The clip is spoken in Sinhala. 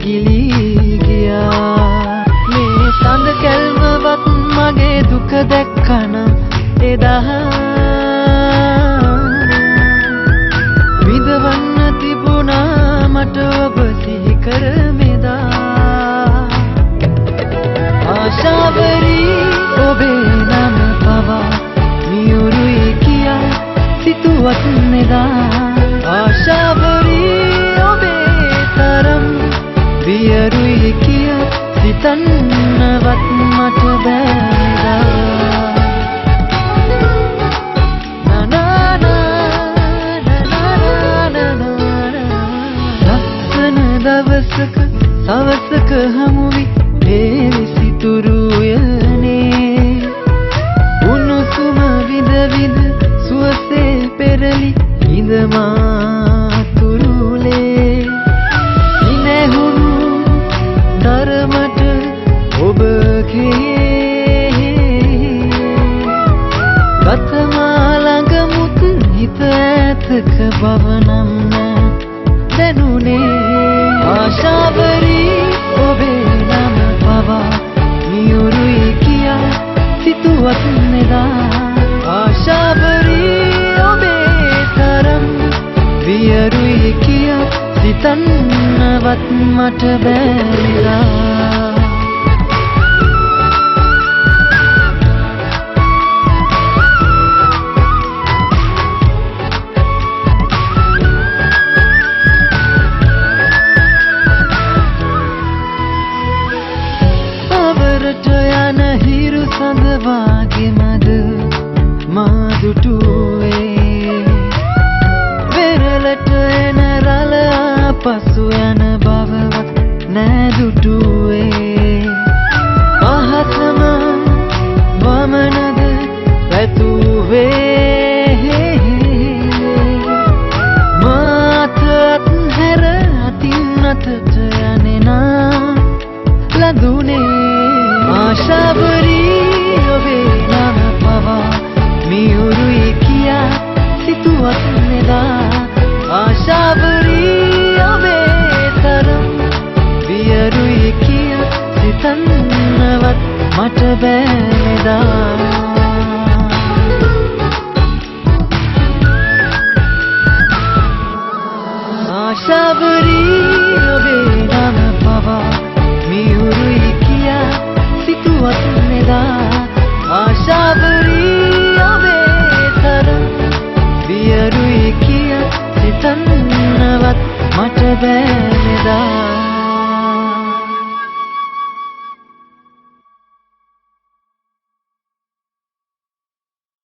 ගිලී ගියා මේ සඳ කැල්මවත් මගේ දුක දැක්කනම් එදා විඳවන්න තිබුණා මට ඔබ සිහි කර මෙදා ආශාවරී ඔබේ නම පවා මියුරුයි කියා සිතුවත් නෙදා ආශාවරී ඔබේ තරම් වියරුයි කියා සිතන්නවත් මට බැරිදා දවසක සවසක හමුවි ඒ විසිතුරු යන්නේ උණුසුම විඳ විඳ සුවසේ පෙරලි ඉඳමා තුරුලේ ඉනෙහුණු තරමට ඔබගේ ගතමා ළඟ මුත් හිත ඇතක බව නම් දැනුනේ ආශාවරී ඔබේ නම පවා මියුරුයි කියා සිතුවත් නෙදා ආශාවරී ඔබේ තරම් වියරුයි කියා සිතන්නවත් මට බැරිදා යන හිරු සඳ වාගේ මද මා දුටුවේ වෙරළට එන රළ ආපසු යන බවවත් නෑ දුටුවේ පහතම වමනද පැතුවේ